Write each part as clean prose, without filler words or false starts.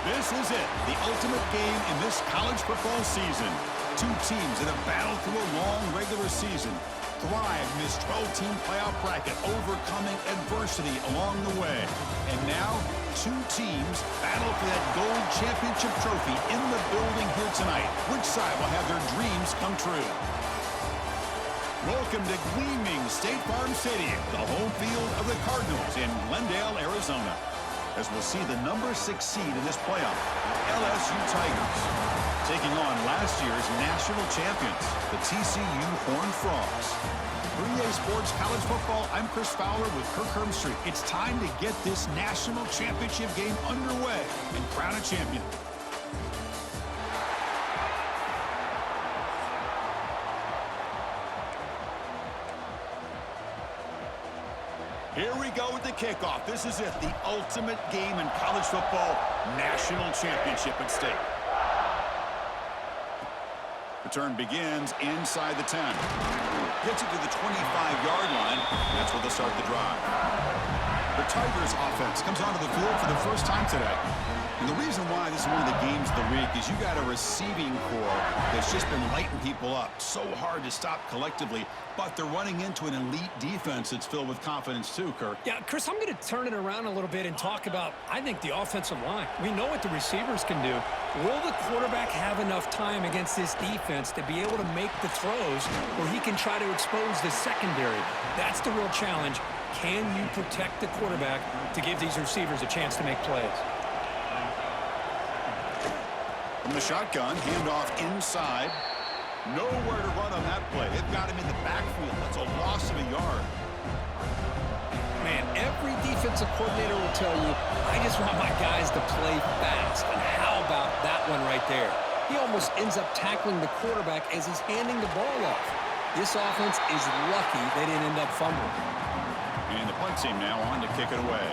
This is it, the ultimate game in this college football season. Two teams that have battled through a long regular season, thrived in this 12-team playoff bracket, overcoming adversity along the way. And now, two teams battle for that gold championship trophy in the building here tonight. Which side will have their dreams come true? Welcome to gleaming State Farm Stadium, the home field of the Cardinals in Glendale, Arizona, as we'll see the number 6 seed in this playoff, LSU Tigers, taking on last year's national champions, the TCU Horned Frogs. 3A Sports College Football, I'm Chris Fowler with Kirk Herbstreit. It's time to get this national championship game underway and crown a champion. Here we go with the kickoff. This is it, the ultimate game in college football, national championship at stake. Return begins inside the 10. Gets it to the 25-yard line. That's where they'll start the drive. The Tigers offense comes onto the field for the first time today. And the reason why this is one of the games of the week is you got a receiving core that's just been lighting people up. So hard to stop collectively, but they're running into an elite defense that's filled with confidence too, Kirk. Yeah, Chris, I'm going to turn it around a little bit and talk about, I think, the offensive line. We know what the receivers can do. Will the quarterback have enough time against this defense to be able to make the throws where he can try to expose the secondary? That's the real challenge. Can you protect the quarterback to give these receivers a chance to make plays? From the shotgun, handoff inside. Nowhere to run on that play. They've got him in the backfield. That's a loss of a yard. Man, every defensive coordinator will tell you, I just want my guys to play fast. And how about that one right there? He almost ends up tackling the quarterback as he's handing the ball off. This offense is lucky they didn't end up fumbling. And the punt team now on to kick it away.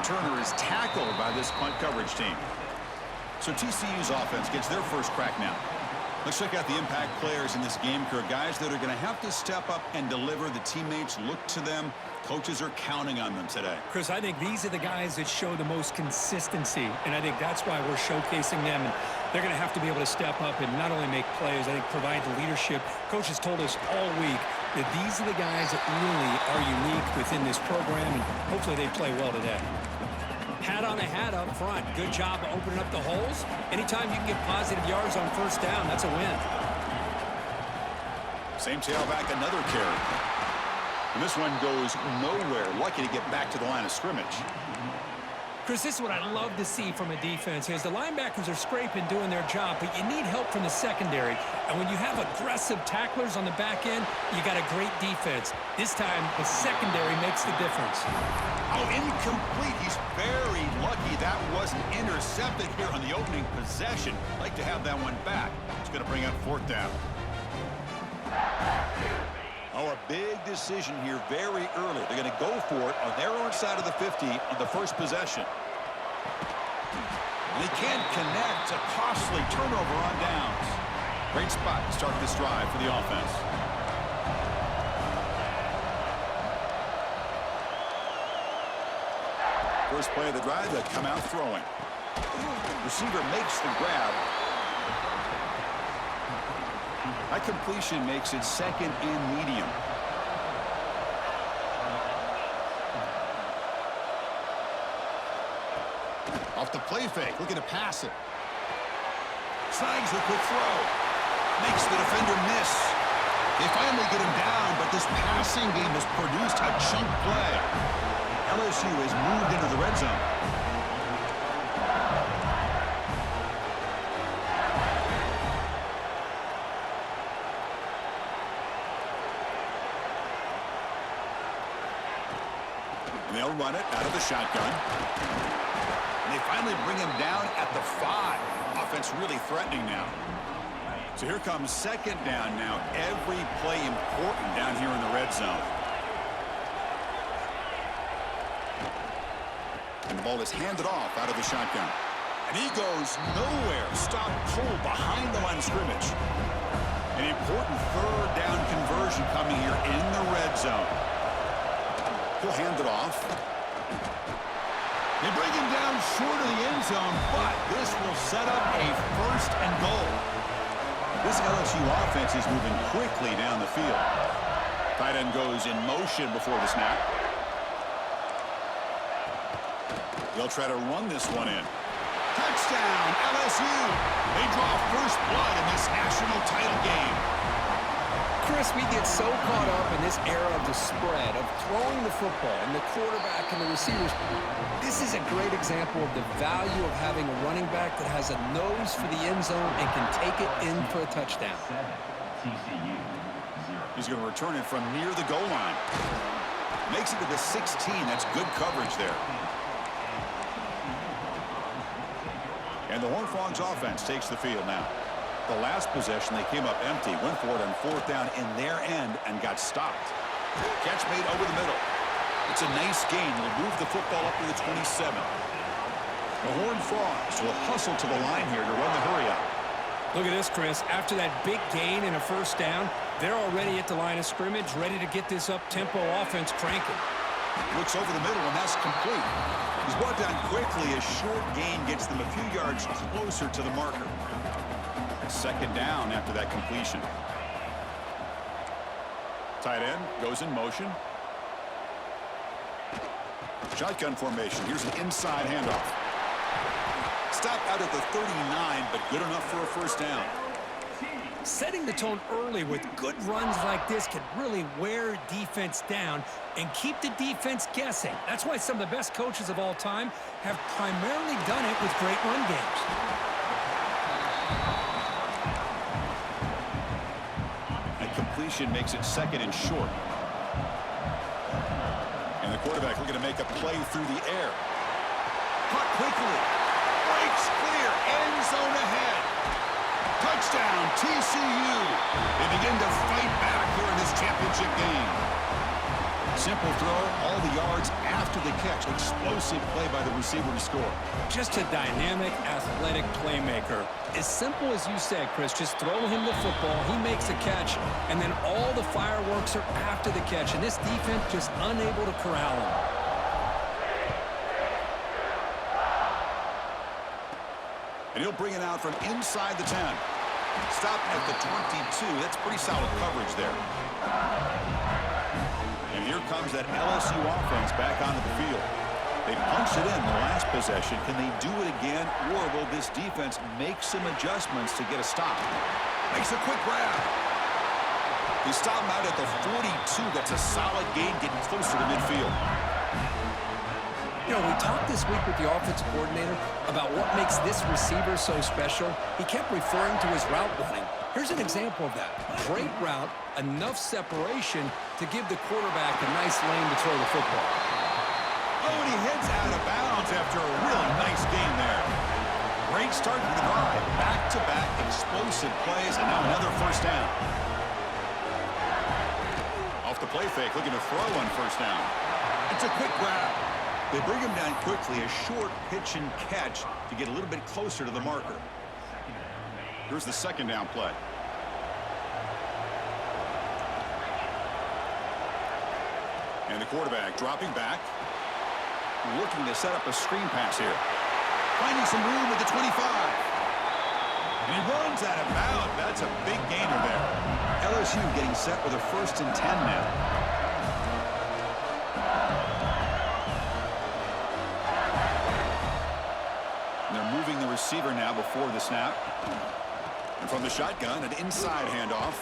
Returner is tackled by this punt coverage team. So TCU's offense gets their first crack now. Let's check out the impact players in this game, Kirk. Guys that are going to have to step up and deliver. The teammates look to them. Coaches are counting on them today. Chris, I think these are the guys that show the most consistency, and I think that's why we're showcasing them. And they're going to have to be able to step up and not only make plays, I think provide the leadership. Coaches told us all week that these are the guys that really are unique within this program, and hopefully they play well today. Hat on a hat up front. Good job of opening up the holes. Anytime you can get positive yards on first down, that's a win. Same tailback, another carry. And this one goes nowhere. Lucky to get back to the line of scrimmage. Chris, this is what I love to see from a defense is the linebackers are scraping, doing their job, but you need help from the secondary. And when you have aggressive tacklers on the back end, you got a great defense. This time, the secondary makes the difference. Oh, incomplete. He's very lucky that wasn't intercepted here on the opening possession. Like to have that one back. It's going to bring up fourth down. Oh, a big decision here very early. They're going to go for it on their own side of the 50 on the first possession. And they can't connect. A costly turnover on downs. Great spot to start this drive for the offense. First play of the drive, they come out throwing. Receiver makes the grab. That completion makes it second and medium. Off the play fake, looking to pass it. Snags a quick throw. Makes the defender miss. They finally get him down, but this passing game has produced a chunk play. LSU has moved into the red zone. They'll run it out of the shotgun. And they finally bring him down at the 5. Offense really threatening now. So here comes second down now. Every play important down here in the red zone. And the ball is handed off out of the shotgun. And he goes nowhere. Stopped cold behind the line of scrimmage. An important third down conversion coming here in the red zone. He'll hand it off. They bring him down short of the end zone, but this will set up a first and goal. This LSU offense is moving quickly down the field. Tight end goes in motion before the snap. They'll try to run this one in. Touchdown, LSU. They draw first blood in this national title game. Chris, we get so caught up in this era of the spread, of throwing the football and the quarterback and the receivers. This is a great example of the value of having a running back that has a nose for the end zone and can take it in for a touchdown. TCU, 0. He's going to return it from near the goal line. Makes it to the 16. That's good coverage there. And the Horned Frogs offense takes the field now. The last possession, they came up empty, went for it on fourth down in their end and got stopped. Catch made over the middle. It's a nice gain. They'll move the football up to the 27. The Horned Frogs will hustle to the line here to run the hurry up. Look at this, Chris. After that big gain and a first down, they're already at the line of scrimmage, ready to get this up-tempo offense cranking. Looks over the middle, and that's complete. He's brought down quickly. A short gain gets them a few yards closer to the marker. Second down after that completion. Tight end goes in motion. Shotgun formation. Here's an inside handoff. Stop out at the 39, but good enough for a first down. Setting the tone early with good runs like this can really wear defense down and keep the defense guessing. That's why some of the best coaches of all time have primarily done it with great run games. And completion makes it second and short. And the quarterback looking to make a play through the air. Caught quickly. Breaks clear. End zone ahead. Touchdown, TCU. They begin to fight back here in this championship game. Simple throw, all the yards after the catch. Explosive play by the receiver to score. Just a dynamic, athletic playmaker. As simple as you said, Chris, just throw him the football, he makes a catch, and then all the fireworks are after the catch, and this defense just unable to corral him. And he'll bring it out from inside the 10. Stop at the 22. That's pretty solid coverage there. And here comes that LSU offense back onto the field. They punched it in the last possession. Can they do it again, or will this defense make some adjustments to get a stop? Makes a quick grab. They stop him out at the 42. That's a solid gain, getting closer to midfield. You know, we talked this week with the offensive coordinator about what makes this receiver so special. He kept referring to his route running. Here's an example of that. Great route, enough separation to give the quarterback a nice lane to throw the football. Oh, and he heads out of bounds after a really nice game there. Great start to the drive. Back-to-back explosive plays, and now another first down. Off the play fake, looking to throw on first down. It's a quick grab. They bring him down quickly, a short pitch and catch to get a little bit closer to the marker. Here's the second down play. And the quarterback dropping back, looking to set up a screen pass here. Finding some room at the 25. And he runs out of bounds. That's a big gainer there. LSU getting set with a 1st and 10 now. Moving the receiver now before the snap. And from the shotgun, an inside handoff.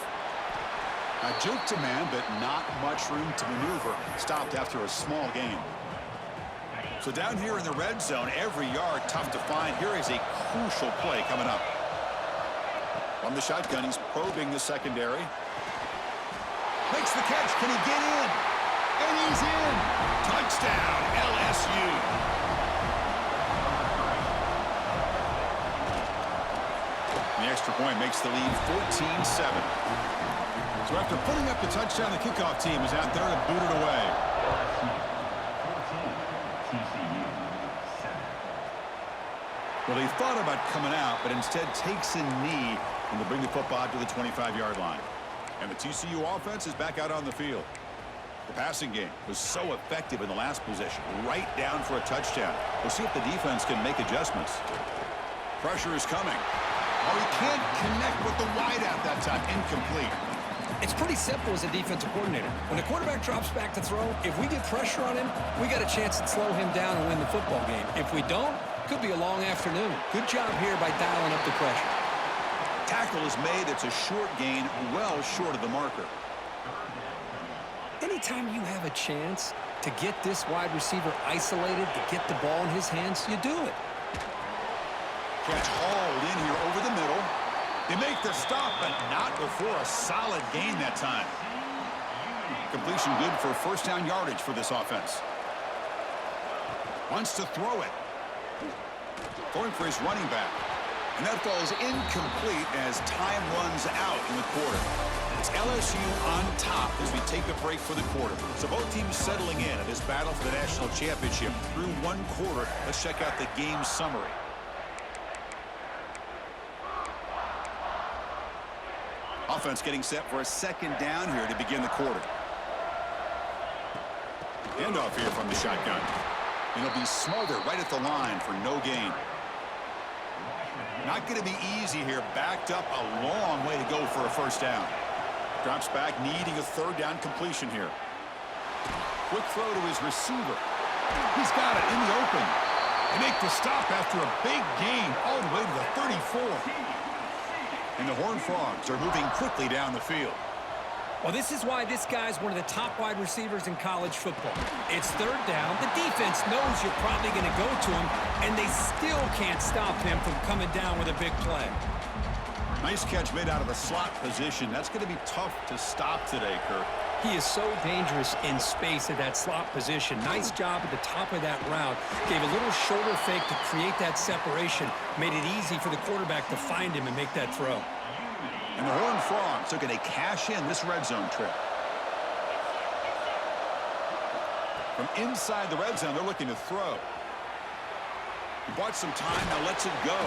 A juke to man, but not much room to maneuver. Stopped after a small gain. So down here in the red zone, every yard tough to find. Here is a crucial play coming up. From the shotgun, he's probing the secondary. Makes the catch. Can he get in? And he's in. Touchdown, LSU. The extra point makes the lead 14-7. So after putting up the touchdown, the kickoff team is out there to boot it away. Well, they thought about coming out, but instead takes a knee And they'll bring the football to the 25-yard line. And the TCU offense is back out on the field. The passing game was so effective in the last possession, right down for a touchdown. We'll see if the defense can make adjustments. Pressure is coming. Oh, he can't connect with the wideout that time. Incomplete. It's pretty simple as a defensive coordinator. When the quarterback drops back to throw, if we get pressure on him, we got a chance to slow him down and win the football game. If we don't, could be a long afternoon. Good job here by dialing up the pressure. Tackle is made. It's a short gain, well short of the marker. Anytime you have a chance to get this wide receiver isolated, to get the ball in his hands, you do it. Catch hauled in here over the middle. They make the stop, but not before a solid gain that time. Completion good for first down yardage for this offense. Wants to throw it. Going for his running back. And that falls incomplete as time runs out in the quarter. It's LSU on top as we take a break for the quarter. So both teams settling in at this battle for the national championship through one quarter. Let's check out the game summary. Offense getting set for a second down here to begin the quarter. Handoff here from the shotgun. And he'll be smothered right at the line for no gain. Not going to be easy here. Backed up a long way to go for a first down. Drops back, needing a third down completion here. Quick throw to his receiver. He's got it in the open. They make the stop after a big gain all the way to the 34. And the Horned Frogs are moving quickly down the field. Well, this is why this guy's one of the top wide receivers in college football. It's third down. The defense knows you're probably going to go to him, and they still can't stop him from coming down with a big play. Nice catch made out of the slot position. That's going to be tough to stop today, Kirk. He is so dangerous in space at that slot position. Nice job at the top of that route. Gave a little shoulder fake to create that separation. Made it easy for the quarterback to find him and make that throw. And the Horned Frogs are going to cash in this red zone trip. From inside the red zone, they're looking to throw. He bought some time, now lets it go.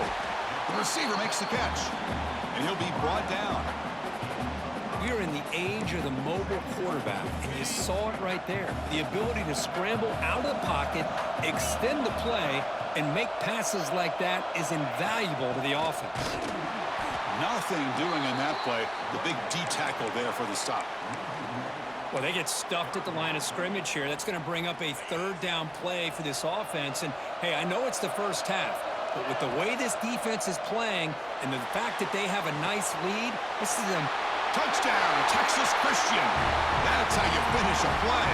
The receiver makes the catch. And he'll be brought down. We are in the age of the mobile quarterback, and you saw it right there. The ability to scramble out of the pocket, extend the play, and make passes like that is invaluable to the offense. Nothing doing on that play. The big D tackle there for the stop. Well, they get stuffed at the line of scrimmage here. That's going to bring up a third down play for this offense. And, hey, I know it's the first half, but with the way this defense is playing and the fact that they have a nice lead, this is a touchdown, Texas Christian. That's how you finish a play.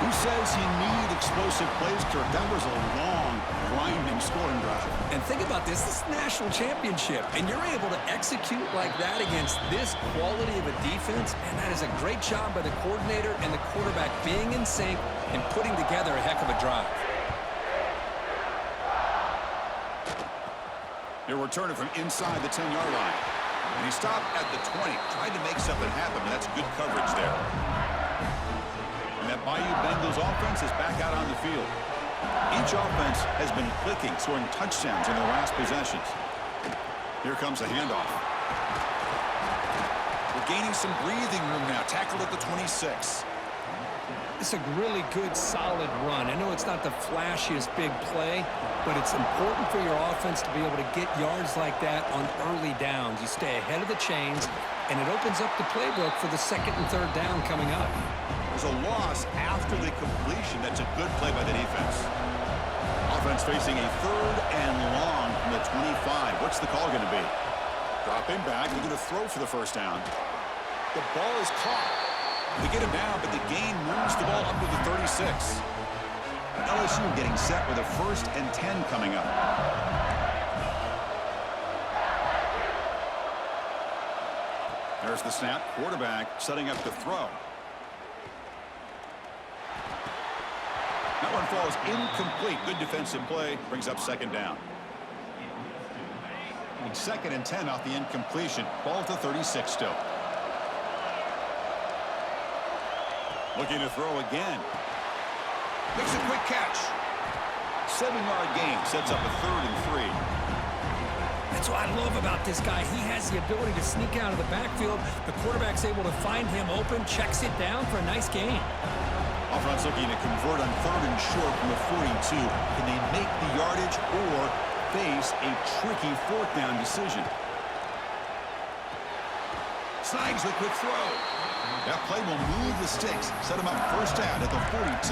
Who says you need explosive plays, Kirk? That was a long, grinding scoring drive. And think about this. This is a national championship, and you're able to execute like that against this quality of a defense. Man, that is a great job by the coordinator and the quarterback being in sync and putting together a heck of a drive. He'll return it from inside the 10-yard line. And he stopped at the 20. Tried to make something happen, but that's good coverage there. And that Bayou Bengals offense is back out on the field. Each offense has been clicking, scoring touchdowns in their last possessions. Here comes the handoff. We're gaining some breathing room now. Tackled at the 26. It's a really good, solid run. I know it's not the flashiest big play, but it's important for your offense to be able to get yards like that on early downs. You stay ahead of the chains, and it opens up the playbook for the second and third down coming up. There's a loss after the completion. That's a good play by the defense. Offense facing a third and long from the 25. What's the call going to be? Dropping back. They're going to throw for the first down. The ball is caught. They get him down, but the gain moves the ball up to the 36. LSU getting set with a 1st and 10 coming up. There's the snap. Quarterback setting up the throw. That one falls incomplete. Good defensive play. Brings up second down. And 2nd and 10 off the incompletion. Ball to 36 still. Looking to throw again. Makes a quick catch. 7-yard gain. Sets up a 3rd and 3. That's what I love about this guy. He has the ability to sneak out of the backfield. The quarterback's able to find him open, checks it down for a nice gain. Offense looking to convert on 3rd and short from the 42. Can they make the yardage or face a tricky 4th down decision? Snags the quick throw. That play will move the sticks, set him up 1st down at the 42.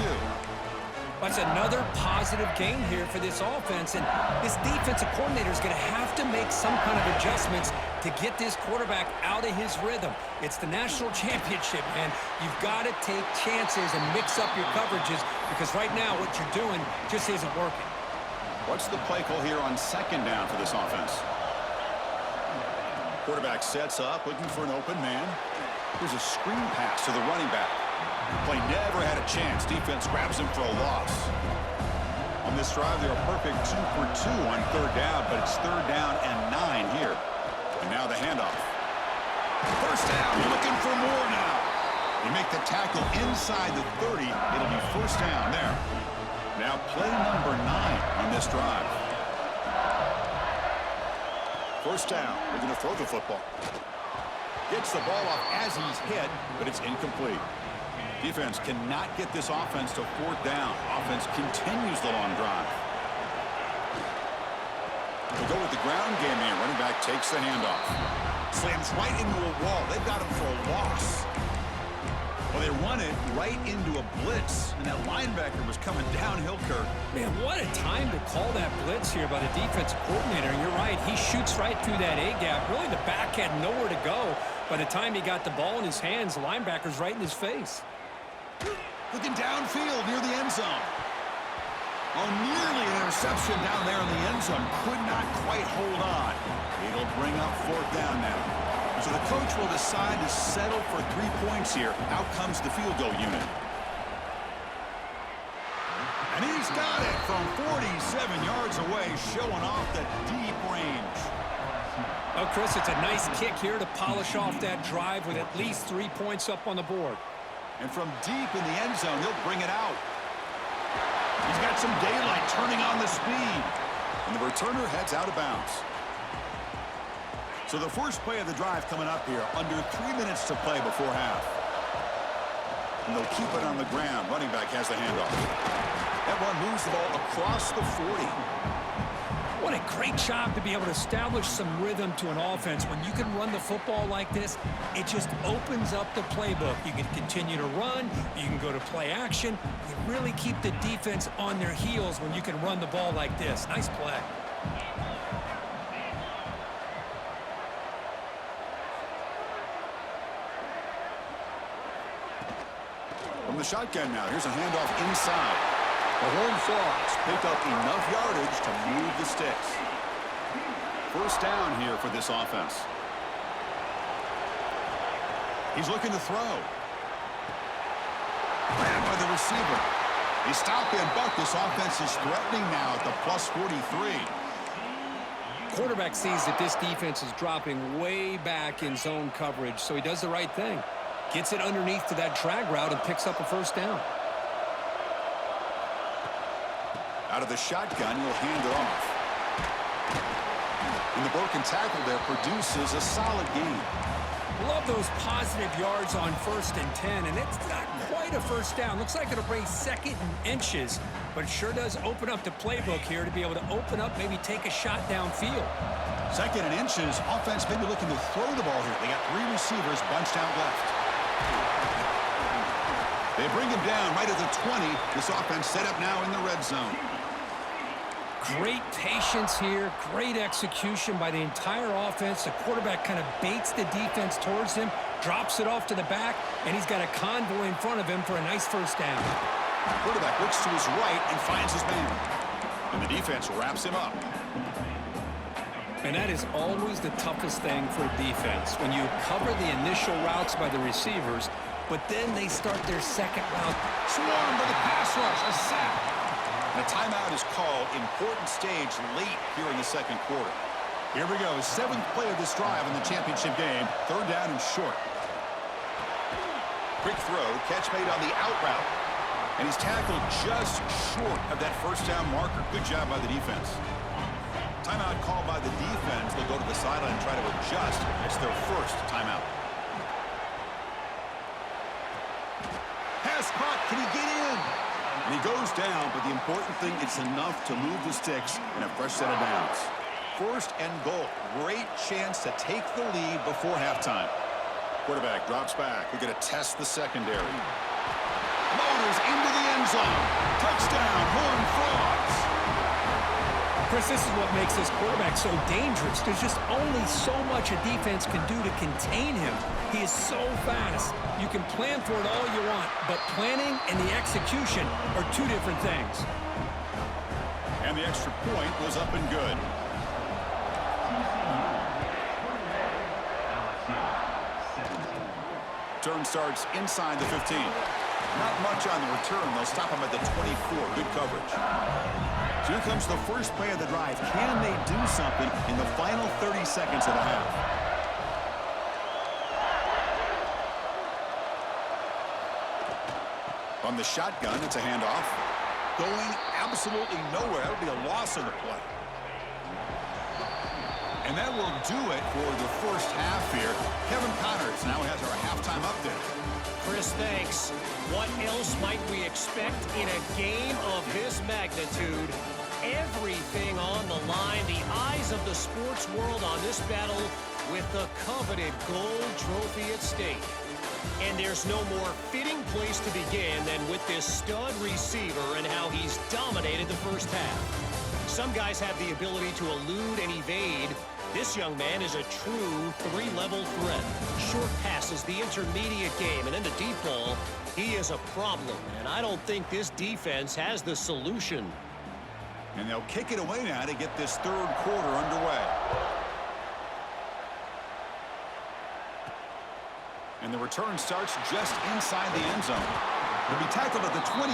That's another positive gain here for this offense, and this defensive coordinator is going to have to make some kind of adjustments to get this quarterback out of his rhythm. It's the national championship, man. You've got to take chances and mix up your coverages because right now what you're doing just isn't working. What's the play call here on 2nd down for this offense? Quarterback sets up, looking for an open man. Here's a screen pass to the running back. Play never had a chance. Defense grabs him for a loss. On this drive, they're a perfect 2 for 2 on 3rd down, but it's 3rd down and 9 here. And now the handoff. 1st down. You're looking for more now. You make the tackle inside the 30. It'll be 1st down there. Now play number 9 on this drive. 1st down. We're going to throw the football. Gets the ball off as he's hit, but it's incomplete. Defense cannot get this offense to 4th down. Offense continues the long drive. We go with the ground game here. Running back takes the handoff. Slams right into a wall. They've got him for a loss. Well, they run it right into a blitz, and that linebacker was coming downhill, Kirk. Man, what a time to call that blitz here by the defensive coordinator. And you're right, he shoots right through that A-gap. Really, the back had nowhere to go. By the time he got the ball in his hands, the linebacker's right in his face. Looking downfield near the end zone. Oh, nearly an interception down there in the end zone. Could not quite hold on. It'll bring up 4th down now. So the coach will decide to settle for 3 points here. Out comes the field goal unit. And he's got it from 47 yards away, showing off the deep range. Oh, Chris, it's a nice kick here to polish off that drive with at least 3 points up on the board. And from deep in the end zone, he'll bring it out. He's got some daylight turning on the speed. And the returner heads out of bounds. So the first play of the drive coming up here, under 3 minutes to play before half. And they'll keep it on the ground. Running back has the handoff. That one moves the ball across the 40. What a great job to be able to establish some rhythm to an offense. When you can run the football like this, it just opens up the playbook. You can continue to run. You can go to play action. You really keep the defense on their heels when you can run the ball like this. Nice play. From the shotgun now, here's a handoff inside. The Horned Frogs pick up enough yardage to move the sticks. 1st down here for this offense. He's looking to throw. Grabbed by the receiver. They stop and buck. This offense is threatening now at the plus 43. Quarterback sees that this defense is dropping way back in zone coverage, so he does the right thing. Gets it underneath to that drag route and picks up a 1st down. Out of the shotgun, he'll hand it off. And the broken tackle there produces a solid gain. Love those positive yards on 1st and 10, and it's not quite a 1st down. Looks like it'll bring 2nd and inches, but it sure does open up the playbook here to be able to open up, maybe take a shot downfield. 2nd and inches, offense maybe looking to throw the ball here. They got 3 receivers bunched out left. They bring him down right at the 20. This offense set up now in the red zone. Great patience here, great execution by the entire offense. The quarterback kind of baits the defense towards him, drops it off to the back, and he's got a convoy in front of him for a nice 1st down. Quarterback looks to his right and finds his man. And the defense wraps him up. And that is always the toughest thing for a defense. When you cover the initial routes by the receivers, but then they start their 2nd route. Swarmed by the pass rush, a sack. And a timeout is called. Important stage late here in the 2nd quarter. Here we go. 7th play of this drive in the championship game. 3rd down and short. Quick throw. Catch made on the out route. And he's tackled just short of that 1st down marker. Good job by the defense. Timeout called by the defense. They'll go to the sideline and try to adjust. It's their first timeout. Pass caught. Can he get in? And he goes down, but the important thing, it's enough to move the sticks in a fresh set of downs. First and goal. Great chance to take the lead before halftime. Quarterback drops back. We're going to test the secondary. Motors into the end zone. Touchdown, Horned Frogs. Chris, this is what makes this quarterback so dangerous. There's just only so much a defense can do to contain him. He is so fast. You can plan for it all you want, but planning and the execution are two different things. And the extra point was up and good. Turn starts inside the 15. Not much on the return. They'll stop him at the 24. Good coverage. So here comes the first play of the drive. Can they do something in the final 30 seconds of the half? On the shotgun, it's a handoff. Going absolutely nowhere. That would be a loss of the play. And that will do it for the first half here. Kevin Connors now has our halftime update. Chris, thanks. What else might we expect in a game of this magnitude? Everything on the line. The eyes of the sports world on this battle with the coveted gold trophy at stake. And there's no more fitting place to begin than with this stud receiver and how he's dominated the first half. Some guys have the ability to elude and evade. This young man is a true three-level threat. Short passes, the intermediate game, and then the deep ball. He is a problem, and I don't think this defense has the solution. And they'll kick it away now to get this third quarter underway. And the return starts just inside the end zone. He'll be tackled at the 21.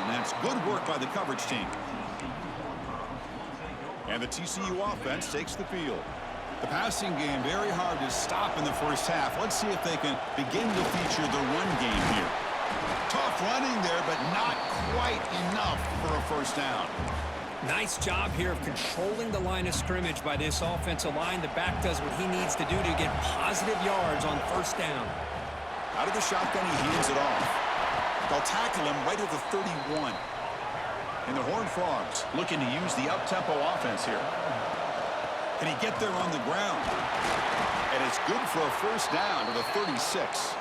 That's good work by the coverage team. And the TCU offense takes the field. The passing game very hard to stop in the first half. Let's see if they can begin to feature the run game here. Tough running there, but not quite enough for a first down. Nice job here of controlling the line of scrimmage by this offensive line. The back does what he needs to do to get positive yards on first down. Out of the shotgun, he hands it off. They'll tackle him right at the 31. And the Horned Frogs looking to use the up-tempo offense here. Can he get there on the ground? And it's good for a first down to the 36.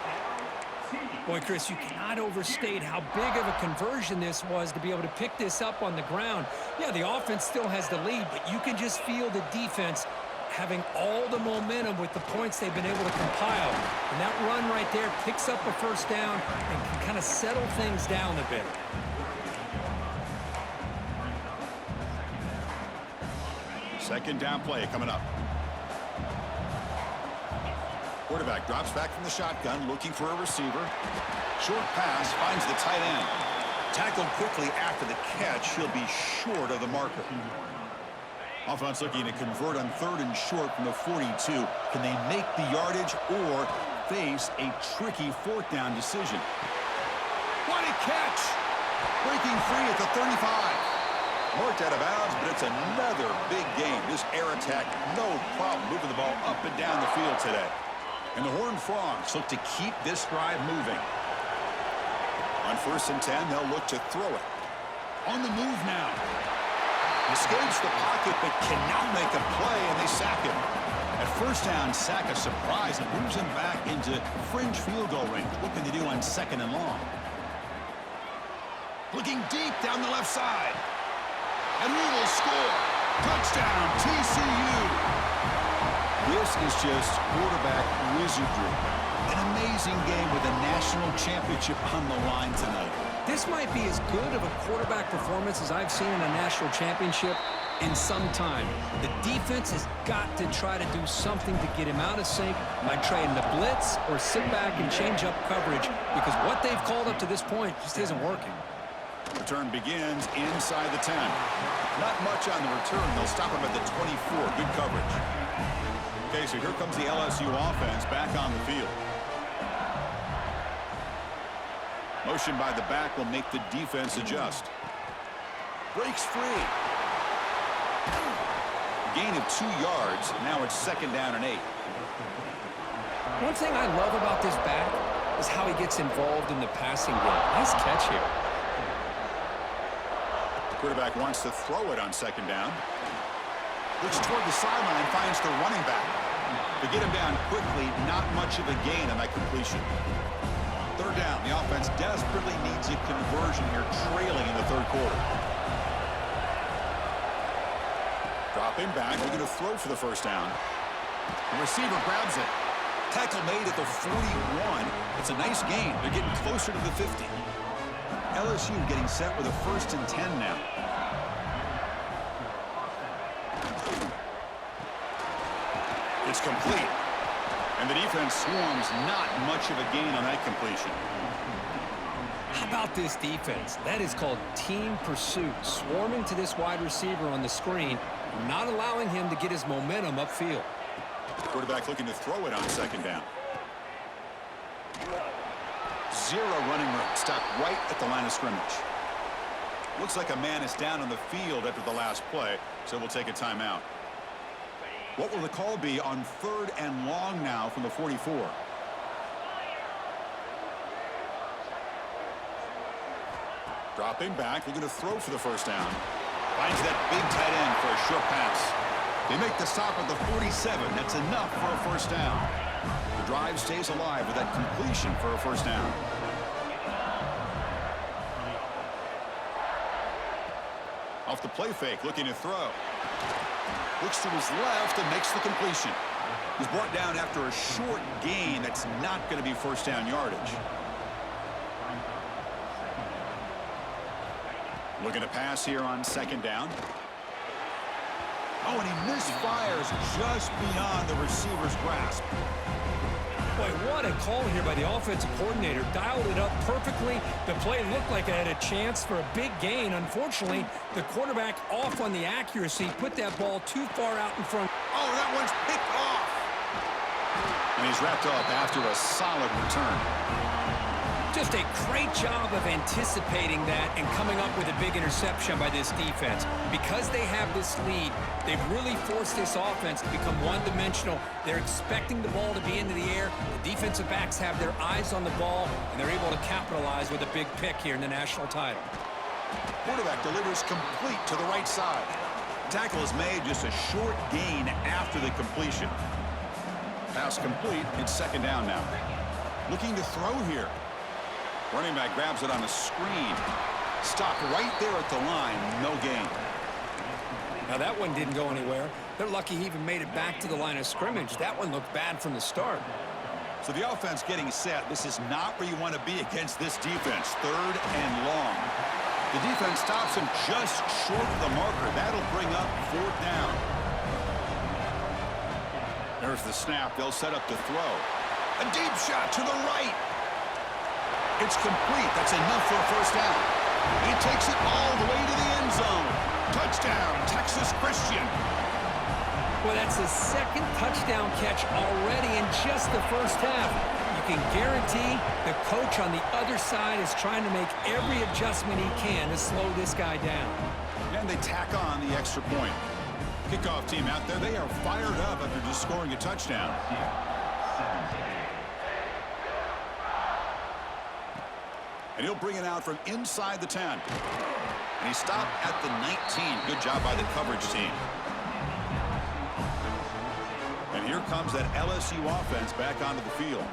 Boy, Chris, you cannot overstate how big of a conversion this was to be able to pick this up on the ground. Yeah, the offense still has the lead, but you can just feel the defense having all the momentum with the points they've been able to compile. And that run right there picks up a first down and can kind of settle things down a bit. Second down play coming up. Quarterback drops back from the shotgun, looking for a receiver. Short pass, finds the tight end. Tackled quickly after the catch. He'll be short of the marker. Offense looking to convert on third and short from the 42. Can they make the yardage or face a tricky fourth down decision? What a catch! Breaking free at the 35. Marked out of bounds, but it's another big game. This air attack, no problem moving the ball up and down the field today. And the Horned Frogs look to keep this drive moving. On 1st and 10, they'll look to throw it. On the move now. Escapes the pocket, but cannot make a play, and they sack him. At first down, sack a surprise and moves him back into fringe field goal range. What can they do on 2nd and long? Looking deep down the left side. And we will score. Touchdown, TCU. This is just quarterback wizardry. An amazing game with a national championship on the line tonight. This might be as good of a quarterback performance as I've seen in a national championship in some time. The defense has got to try to do something to get him out of sync by trading the blitz or sit back and change up coverage, because what they've called up to this point just isn't working. Return begins inside the 10. Not much on the return. They'll stop him at the 24. Good coverage. Okay, so here comes the LSU offense back on the field. Motion by the back will make the defense adjust. Breaks free. Gain of 2 yards. Now it's 2nd down and 8. One thing I love about this back is how he gets involved in the passing game. Nice catch here. The quarterback wants to throw it on 2nd down. Looks toward the sideline, finds the running back. To get him down quickly, not much of a gain on that completion. 3rd down. The offense desperately needs a conversion here, trailing in the 3rd quarter. Dropping back, looking to throw for the 1st down. The receiver grabs it. Tackle made at the 41. It's a nice gain. They're getting closer to the 50. LSU getting set with a 1st and 10 now. It's complete. And the defense swarms, not much of a gain on that completion. How about this defense? That is called team pursuit. Swarming to this wide receiver on the screen, not allowing him to get his momentum upfield. Quarterback looking to throw it on 2nd down. 0 running room. Stopped right at the line of scrimmage. Looks like a man is down on the field after the last play, so we'll take a timeout. What will the call be on 3rd and long now from the 44? Dropping back, looking to throw for the 1st down. Finds that big tight end for a short pass. They make the stop at the 47. That's enough for a 1st down. The drive stays alive with that completion for a 1st down. Off the play fake, looking to throw. Looks to his left and makes the completion. He's brought down after a short gain that's not going to be 1st down yardage. Looking to pass here on 2nd down. Oh, and he misfires just beyond the receiver's grasp. Boy, what a call here by the offensive coordinator. Dialed it up perfectly. The play looked like it had a chance for a big gain. Unfortunately, the quarterback off on the accuracy, put that ball too far out in front. Oh, that one's picked off. And he's wrapped up after a solid return. Just a great job of anticipating that and coming up with a big interception by this defense. Because they have this lead, they've really forced this offense to become one-dimensional. They're expecting the ball to be into the air. The defensive backs have their eyes on the ball, and they're able to capitalize with a big pick here in the national title. Quarterback delivers complete to the right side. Tackle is made, just a short gain after the completion. Pass complete. It's 2nd down now. Looking to throw here. Running back grabs it on the screen. Stopped right there at the line. No gain. Now that one didn't go anywhere. They're lucky he even made it back to the line of scrimmage. That one looked bad from the start. So the offense getting set. This is not where you want to be against this defense. 3rd and long. The defense stops him just short of the marker. That'll bring up 4th down. There's the snap. They'll set up to throw. A deep shot to the right. It's complete. That's enough for a 1st down. He takes it all the way to the end zone. Touchdown, Texas Christian. Well, that's his 2nd touchdown catch already in just the 1st half. You can guarantee the coach on the other side is trying to make every adjustment he can to slow this guy down. And they tack on the extra point. Kickoff team out there, they are fired up after just scoring a touchdown. And he'll bring it out from inside the 10. And he stopped at the 19. Good job by the coverage team. And here comes that LSU offense back onto the field.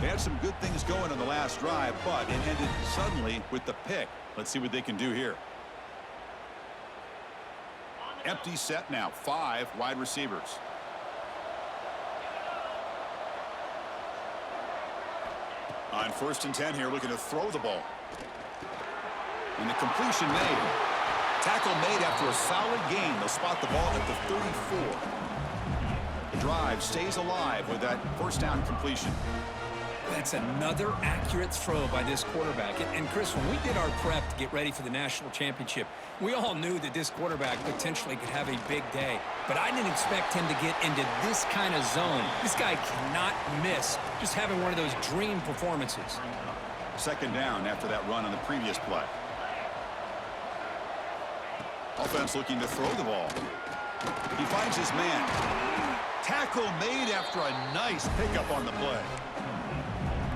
They had some good things going on the last drive, but it ended suddenly with the pick. Let's see what they can do here. Empty set now. 5 wide receivers. On 1st and 10 here, looking to throw the ball. And the completion made. Tackle made after a solid gain. They'll spot the ball at the 34. The drive stays alive with that 1st down completion. That's another accurate throw by this quarterback. And Chris, when we did our prep to get ready for the national championship, we all knew that this quarterback potentially could have a big day. But I didn't expect him to get into this kind of zone. This guy cannot miss, just having one of those dream performances. 2nd down after that run on the previous play. Offense looking to throw the ball. He finds his man. Tackle made after a nice pickup on the play.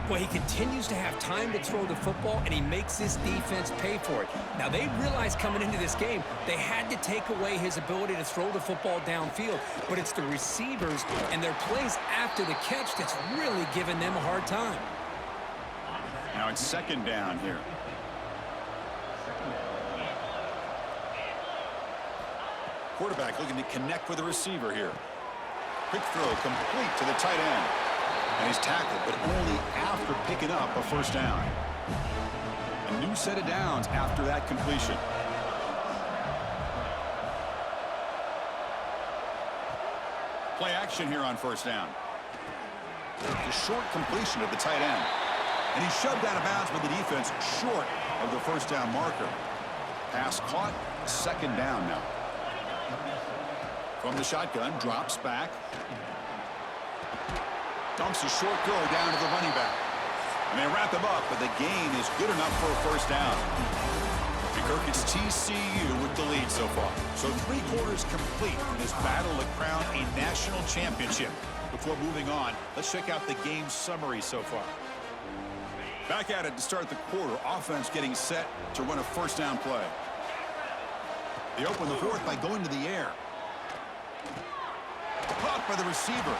Well, he continues to have time to throw the football, and he makes this defense pay for it. Now, they realized coming into this game they had to take away his ability to throw the football downfield, but it's the receivers and their plays after the catch that's really giving them a hard time. Now it's second down here. Quarterback looking to connect with the receiver here. Quick throw complete to the tight end. And he's tackled, but only after picking up a first down. A new set of downs after that completion. Play action here on first down. The short completion of the tight end. And he's shoved out of bounds with the defense short of the first down marker. Pass caught, second down now. From the shotgun, drops back. Dumps a short throw down to the running back. And they wrap him up, but the gain is good enough for a first down. And Kirk, it's TCU with the lead so far. So 3 quarters complete in this battle to crown a national championship. Before moving on, let's check out the game summary so far. Back at it to start the quarter. Offense getting set to run a first down play. They open the fourth by going to the air. Caught by the receiver.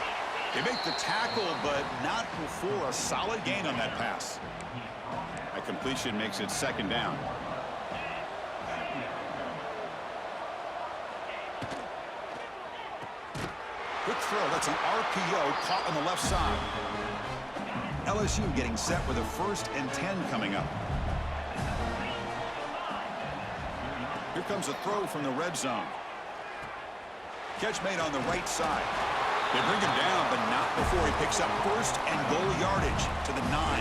They make the tackle, but not before a solid gain on that pass. That completion makes it second down. Quick throw. That's an RPO caught on the left side. LSU getting set with a 1st and 10 coming up. Here comes a throw from the red zone. Catch made on the right side. They bring him down, but not before he picks up 1st and goal yardage to the 9.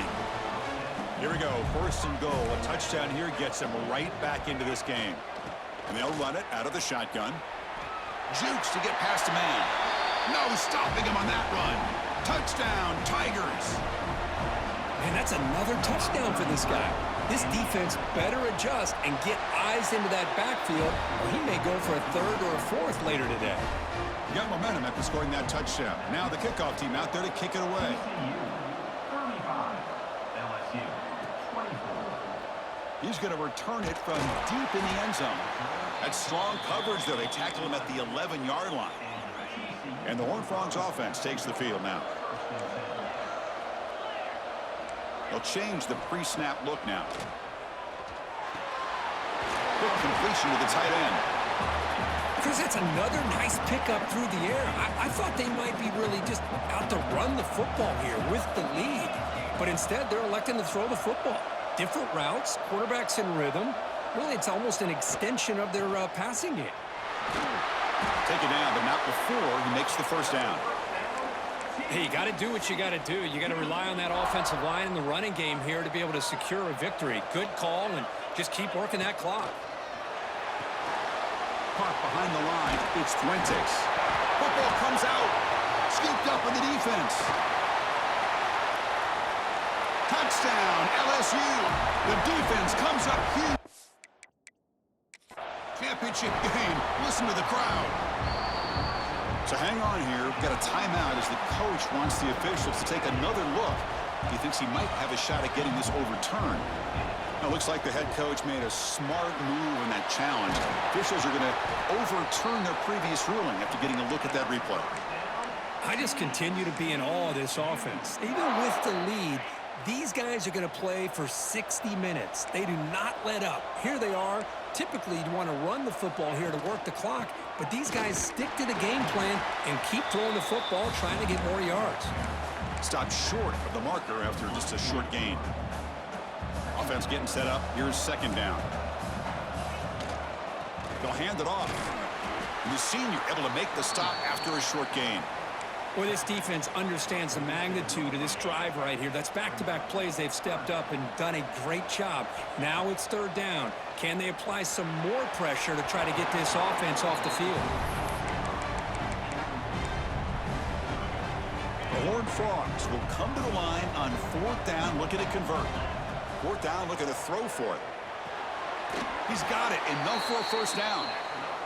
Here we go, 1st and goal. A touchdown here gets him right back into this game. And they'll run it out of the shotgun. Jukes to get past a man. No stopping him on that run. Touchdown, Tigers. Man, that's another touchdown for this guy. This defense better adjust and get eyes into that backfield, or he may go for a 3rd or a 4th later today. Got momentum after scoring that touchdown. Now the kickoff team out there to kick it away. He's going to return it from deep in the end zone. That's strong coverage there. They tackle him at the 11-yard line. And the Horned Frogs offense takes the field now. They'll change the pre-snap look now. Quick completion to the tight end. Chris, that's another nice pickup through the air. I thought they might be really just out to run the football here with the lead. But instead, they're electing to throw the football. Different routes, quarterbacks in rhythm. Really, it's almost an extension of their passing game. Take it down, but not before he makes the first down. Hey, you got to do what you got to do. You got to rely on that offensive line in the running game here to be able to secure a victory. Good call, and just keep working that clock. Caught behind the line, it's Fuentes. Football comes out, scooped up in the defense. Touchdown, LSU. The defense comes up huge. Championship game. Listen to the crowd. So hang on here. We've got a timeout as the coach wants the officials to take another look. He thinks he might have a shot at getting this overturned. Now, it looks like the head coach made a smart move in that challenge. Officials are going to overturn their previous ruling after getting a look at that replay. I just continue to be in awe of this offense. Even with the lead, these guys are going to play for 60 minutes. They do not let up. Here they are. Typically, you want to run the football here to work the clock, but these guys stick to the game plan and keep throwing the football, trying to get more yards. Stopped short of the marker after just a short gain. Offense getting set up. Here's second down. They'll hand it off. And the senior able to make the stop after a short gain. Well, this defense understands the magnitude of this drive right here. That's back-to-back plays. They've stepped up and done a great job. Now it's third down. Can they apply some more pressure to try to get this offense off the field? The Horned Frogs will come to the line on fourth down, looking to convert. Fourth down, looking to throw for it. He's got it, enough for a first down.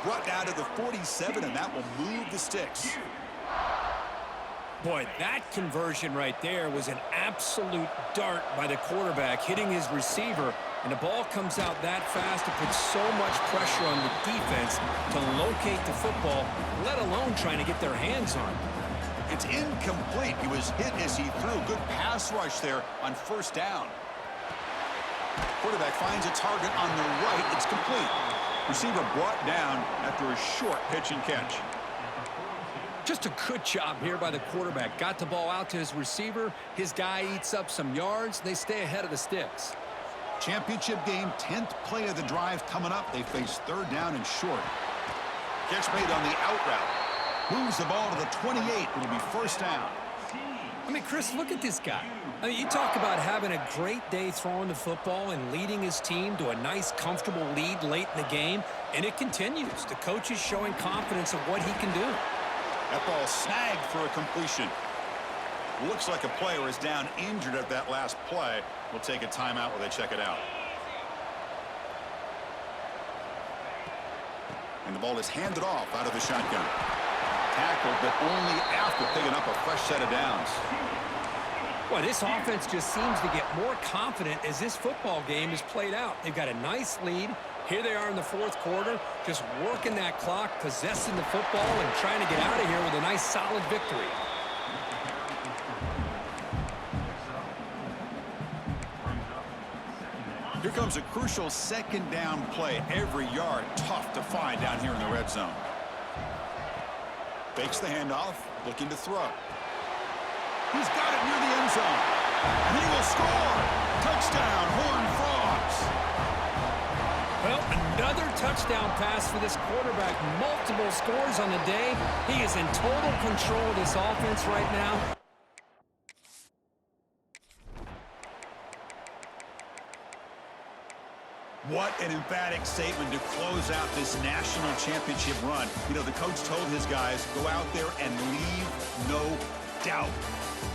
Brought down to the 47, and that will move the sticks. Boy, that conversion right there was an absolute dart by the quarterback, hitting his receiver, and the ball comes out that fast. It puts so much pressure on the defense to locate the football, let alone trying to get their hands on it. It's incomplete. He was hit as he threw. Good pass rush there on first down. Quarterback finds a target on the right. It's complete. Receiver brought down after a short pitch and catch. Just a good job here by the quarterback. Got the ball out to his receiver. His guy eats up some yards. They stay ahead of the sticks. Championship game, 10th play of the drive coming up. They face third down and short. Catch made on the out route. Moves the ball to the 28. It'll be first down. I mean, Chris, look at this guy. I mean, you talk about having a great day throwing the football and leading his team to a nice, comfortable lead late in the game, and it continues. The coach is showing confidence of what he can do. That ball snagged for a completion. Looks like a player is down injured at that last play. We'll take a timeout while they check it out. And the ball is handed off out of the shotgun. Tackled, but only after picking up a fresh set of downs. Well, this offense just seems to get more confident as this football game is played out. They've got a nice lead. Here they are in the fourth quarter, just working that clock, possessing the football, and trying to get out of here with a nice, solid victory. Here comes a crucial second down play. Every yard tough to find down here in the red zone. Fakes the handoff, looking to throw. He's got it near the end zone. And he will score. Touchdown, Horned Frogs. Well, another touchdown pass for this quarterback. Multiple scores on the day. He is in total control of this offense right now. What an emphatic statement to close out this national championship run. You know, the coach told his guys, go out there and leave no doubt.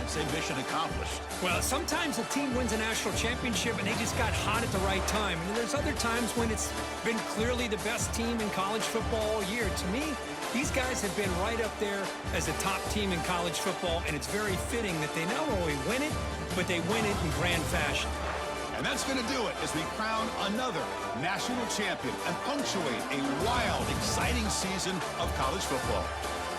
And say mission accomplished. Well, sometimes a team wins a national championship and they just got hot at the right time. And there's other times when it's been clearly the best team in college football all year. To me, these guys have been right up there as a top team in college football, and it's very fitting that they not only win it, but they win it in grand fashion. And that's going to do it as we crown another national champion and punctuate a wild, exciting season of college football.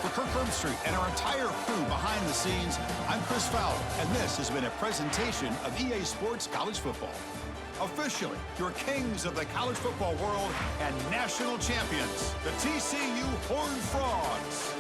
For Kirk Herbstreit and our entire crew behind the scenes, I'm Chris Fowler, and this has been a presentation of EA Sports College Football. Officially, your kings of the college football world and national champions, the TCU Horned Frogs.